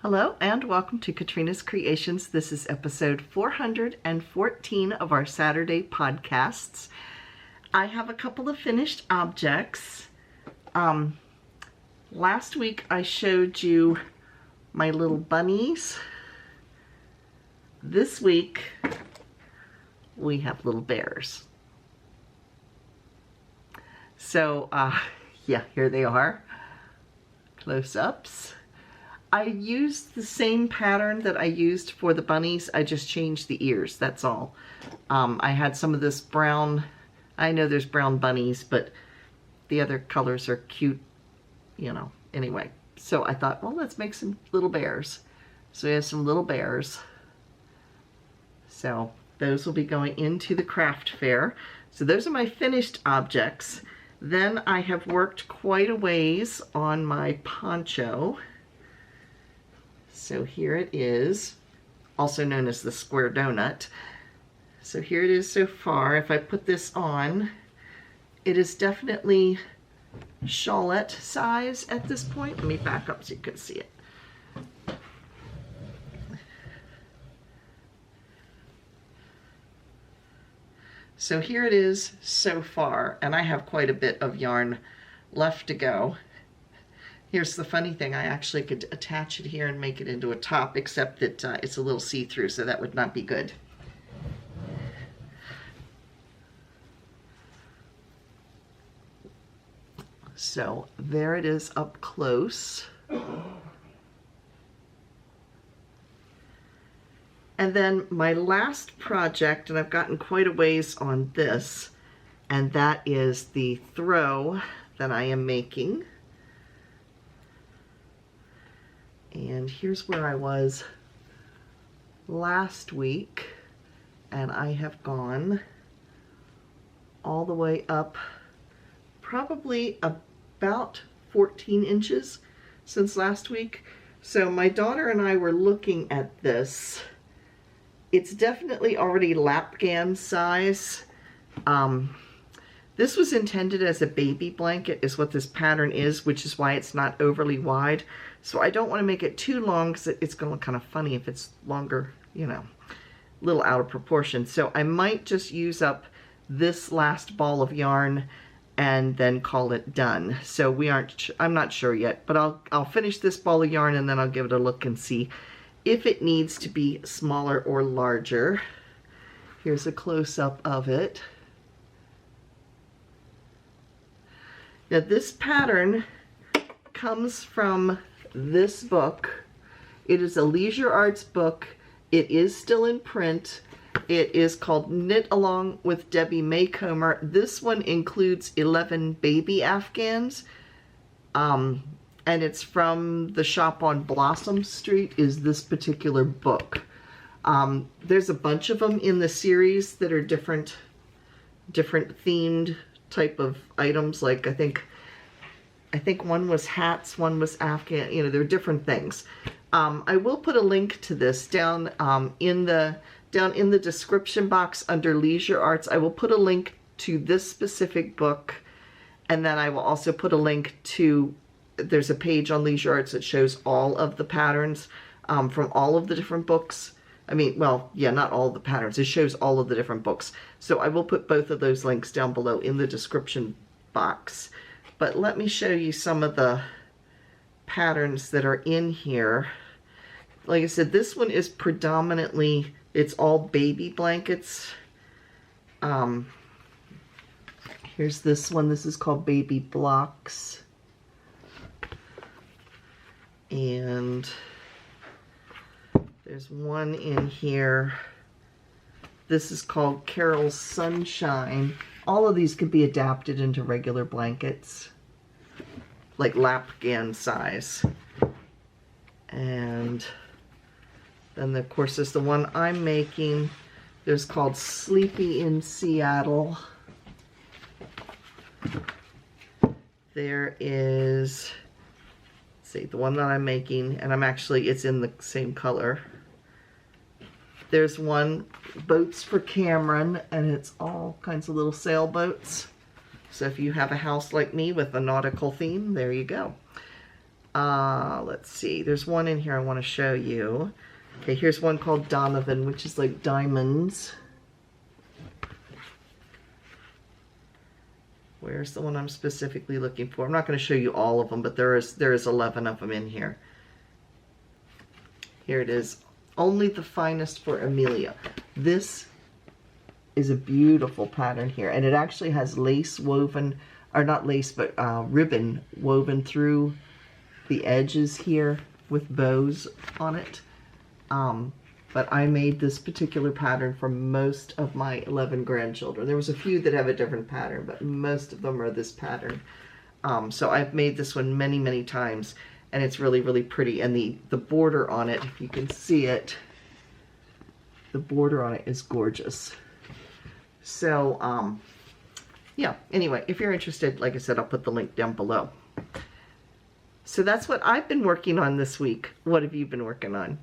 Hello and welcome to Katrinas Creations. This is episode 414 of our Saturday podcasts. I have a couple of finished objects. Last week I showed you my little bunnies. This week we have little bears. So yeah, here they are, close-ups. I used the same pattern that I used for the bunnies. I just changed the ears, that's all. I had some of this brown, I know there's brown bunnies, but the other colors are cute, you know, anyway. So I thought, well, let's make some little bears. So we have some little bears. So those will be going into the craft fair. So those are my finished objects. Then I have worked quite a ways on my poncho. So here it is, also known as the square donut. So here it is so far. If I put this on, it is definitely shawlette size at this point. Let me back up so you can see it. So here it is so far, and I have quite a bit of yarn left to go. Here's the funny thing, I actually could attach it here and make it into a top, except that it's a little see-through, so that would not be good. So there it is up close. And then my last project, and I've gotten quite a ways on this, and that is the throw that I am making. And here's where I was last week, and I have gone all the way up probably about 14 inches since last week. So my daughter and I were looking at this. It's definitely already lapgan size. This was intended as a baby blanket is what this pattern is, which is why it's not overly wide. So I don't want to make it too long because it's going to look kind of funny if it's longer, you know, a little out of proportion. So I might just use up this last ball of yarn and then call it done. So I'm not sure yet, but I'll finish this ball of yarn and then I'll give it a look and see if it needs to be smaller or larger. Here's a close-up of it. Now this pattern comes from this book. It is a Leisure Arts book. It is still in print. It is called Knit Along with Debbie Maycomer. This one includes 11 baby Afghans. And it's from the shop on Blossom Street is this particular book. There's a bunch of them in the series that are different themed type of items. Like I think one was hats, one was Afghan, you know, there are different things. I will put a link to this down in the description box under Leisure Arts. I will put a link to this specific book, and then I will also put a link to, there's a page on Leisure Arts that shows all of the patterns from all of the different books. I mean, well, yeah, not all the patterns. It shows all of the different books. So I will put both of those links down below in the description box. But let me show you some of the patterns that are in here. Like I said, this one is predominantly, it's all baby blankets. Here's this one. This is called Baby Blocks. And there's one in here. This is called Carol's Sunshine. All of these could be adapted into regular blankets, like lapgan size. And then of course there's the one I'm making. There's called Sleepy in Seattle. There is, let's see, the one that I'm making, and it's in the same color. There's one, Boats for Cameron, and it's all kinds of little sailboats. So if you have a house like me with a nautical theme, there you go. Let's see, there's one in here I want to show you. Okay, here's one called Donovan, which is like diamonds. Where's the one I'm specifically looking for? I'm not going to show you all of them, but there is 11 of them in here. Here it is. Only the finest for Amelia. This is a beautiful pattern here, and it actually has lace woven, or not lace, but ribbon woven through the edges here with bows on it. But I made this particular pattern for most of my 11 grandchildren. There was a few that have a different pattern, but most of them are this pattern. So I've made this one many, many times, and it's really, really pretty. And the border on it, if you can see it, the border on it is gorgeous. So, yeah, anyway, if you're interested, like I said, I'll put the link down below. So that's what I've been working on this week. What have you been working on?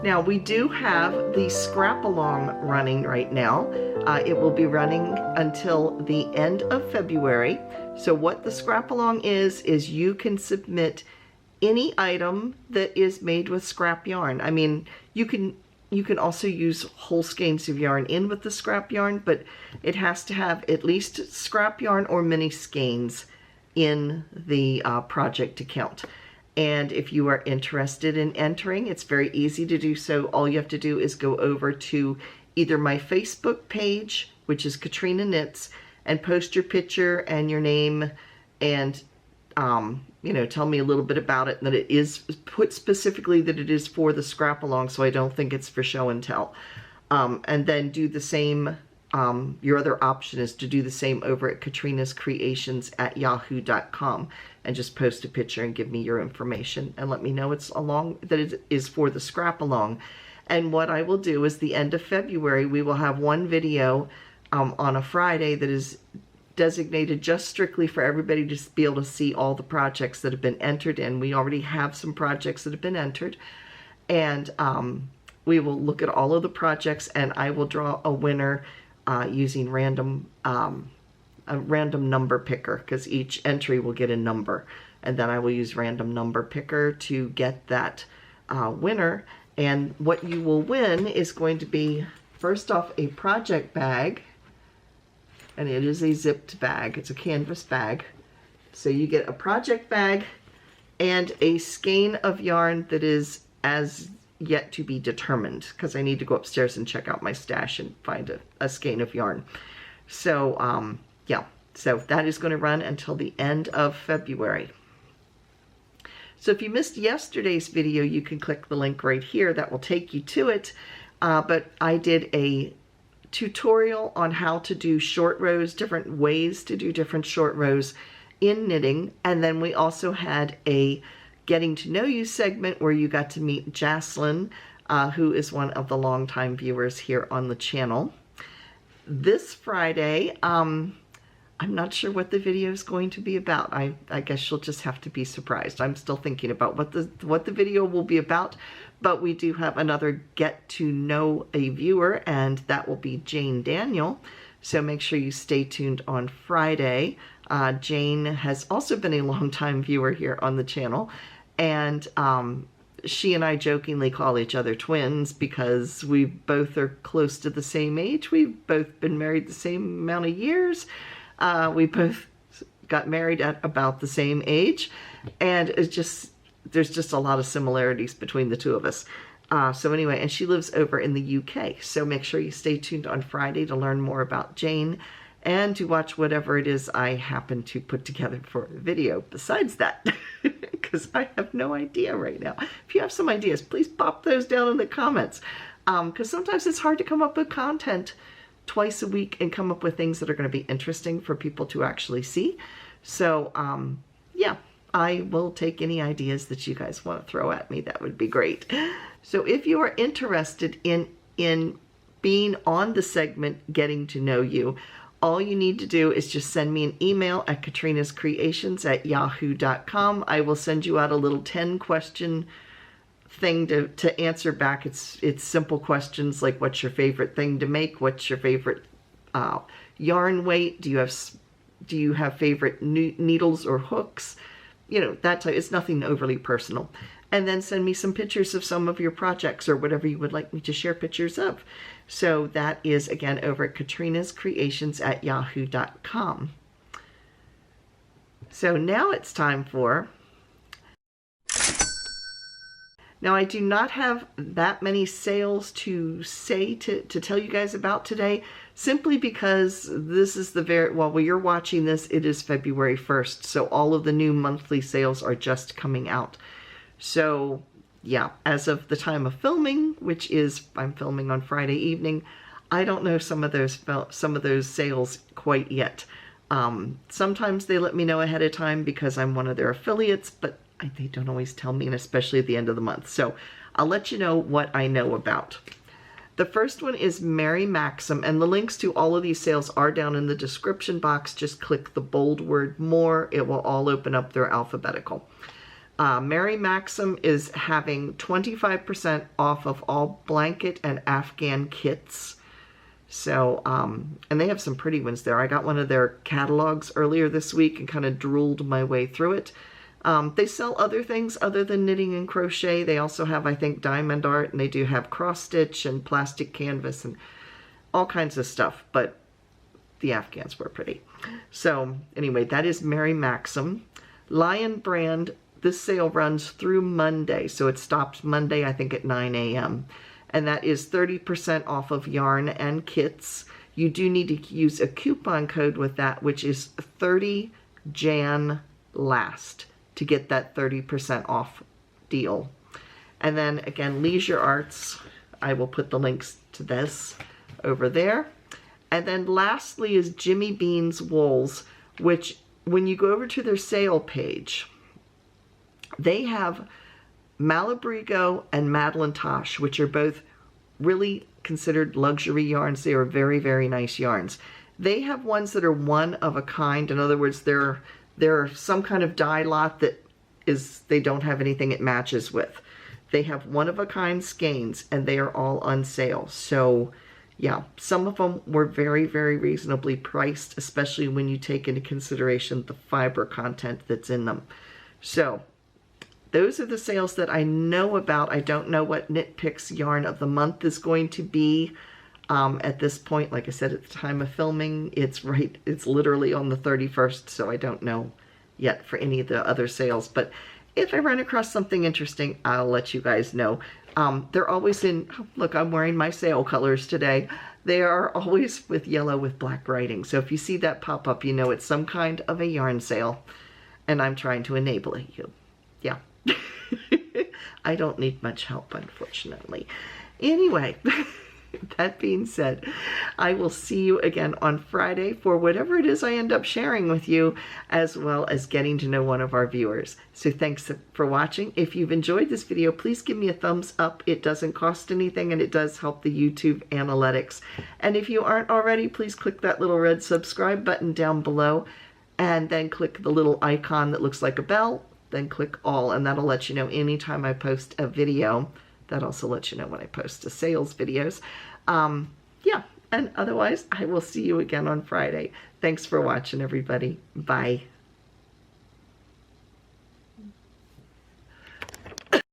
Now we do have the scrap along running right now. It will be running until the end of February. So what the scrap along is you can submit any item that is made with scrap yarn. I mean, you can also use whole skeins of yarn in with the scrap yarn, but it has to have at least scrap yarn or mini skeins in the project to count. And if you are interested in entering, it's very easy to do so. All you have to do is go over to either my Facebook page, which is Katrina Knits, and post your picture and your name and, you know, tell me a little bit about it, and that it is put specifically that it is for the scrap along, so I don't think it's for show and tell. And then do the same. Your other option is to do the same over at KatrinasCreations@yahoo.com and just post a picture and give me your information and let me know it's along, that it is for the scrap along. And what I will do is the end of February, we will have one video on a Friday that is designated just strictly for everybody to be able to see all the projects that have been entered in. We already have some projects that have been entered, and we will look at all of the projects, and I will draw a winner using a random number picker, because each entry will get a number, and then I will use random number picker to get that winner. And what you will win is going to be, first off, a project bag, and it is a zipped bag. It's a canvas bag. So you get a project bag and a skein of yarn that is as yet to be determined because I need to go upstairs and check out my stash and find a skein of yarn. So yeah, so that is going to run until the end of February. So if you missed yesterday's video, you can click the link right here. That will take you to it. But I did a tutorial on how to do short rows, different ways to do different short rows in knitting. And then we also had a getting to know you segment where you got to meet Jaslyn, who is one of the longtime viewers here on the channel. This Friday, I'm not sure what the video is going to be about. I guess you'll just have to be surprised. I'm still thinking about what the video will be about, but we do have another get to know a viewer, and that will be Jane Daniel. So make sure you stay tuned on Friday. Jane has also been a longtime viewer here on the channel, and she and I jokingly call each other twins because we both are close to the same age. We've both been married the same amount of years. We both got married at about the same age, and there's just a lot of similarities between the two of us. So anyway, and she lives over in the UK. So make sure you stay tuned on Friday to learn more about Jane and to watch whatever it is I happen to put together for a video besides that, because I have no idea right now. If you have some ideas, please pop those down in the comments, because sometimes it's hard to come up with content twice a week and come up with things that are going to be interesting for people to actually see. So yeah, I will take any ideas that you guys want to throw at me. That would be great. So if you are interested in being on the segment Getting to Know You, all you need to do is just send me an email at KatrinasCreations@yahoo.com. I will send you out a little 10-question thing to answer back. It's simple questions like, what's your favorite thing to make? What's your favorite yarn weight? Do you have favorite needles or hooks? You know, that type. It's nothing overly personal. And then send me some pictures of some of your projects or whatever you would like me to share pictures of. So that is, again, over at KatrinasCreations@yahoo.com. So now it's time for... Now, I do not have that many sales to tell you guys about today, simply because this is while you're watching this, it is February 1st, so all of the new monthly sales are just coming out. So yeah, as of the time of filming, which is, I'm filming on Friday evening, I don't know some of those sales quite yet. Sometimes they let me know ahead of time because I'm one of their affiliates, but they don't always tell me, and especially at the end of the month. So I'll let you know what I know about. The first one is Mary Maxim, and the links to all of these sales are down in the description box. Just click the bold word more. It will all open up. They're alphabetical. Mary Maxim is having 25% off of all blanket and Afghan kits. So, and they have some pretty ones there. I got one of their catalogs earlier this week and kind of drooled my way through it. They sell other things other than knitting and crochet. They also have, I think, diamond art, and they do have cross stitch and plastic canvas and all kinds of stuff, but the Afghans were pretty. So anyway, that is Mary Maxim. Lion Brand, this sale runs through Monday, so it stops Monday, I think, at 9 a.m. And that is 30% off of yarn and kits. You do need to use a coupon code with that, which is 30JanLast. To get that 30% off deal. And then again, Leisure Arts, I will put the links to this over there. And then lastly is Jimmy Bean's Wools, which when you go over to their sale page, they have Malabrigo and Madeline Tosh, which are both really considered luxury yarns. They are very, very nice yarns. They have ones that are one of a kind. In other words, they're some kind of dye lot that they don't have anything it matches with. They have one-of-a-kind skeins, and they are all on sale. So, yeah, some of them were very, very reasonably priced, especially when you take into consideration the fiber content that's in them. So, those are the sales that I know about. I don't know what Knit Picks Yarn of the Month is going to be. At this point, like I said, at the time of filming, it's literally on the 31st, so I don't know yet for any of the other sales. But if I run across something interesting, I'll let you guys know. They're always in, look, I'm wearing my sale colors today. They are always with yellow with black writing. So if you see that pop up, you know it's some kind of a yarn sale, and I'm trying to enable you. Yeah. I don't need much help, unfortunately. Anyway, that being said, I will see you again on Friday for whatever it is I end up sharing with you, as well as getting to know one of our viewers. So thanks for watching. If you've enjoyed this video, please give me a thumbs up. It doesn't cost anything, and it does help the YouTube analytics. And if you aren't already, please click that little red subscribe button down below, and then click the little icon that looks like a bell, then click all, and that'll let you know anytime I post a video. That also lets you know when I post the sales videos. Yeah, and otherwise, I will see you again on Friday. Thanks for watching, everybody. Bye.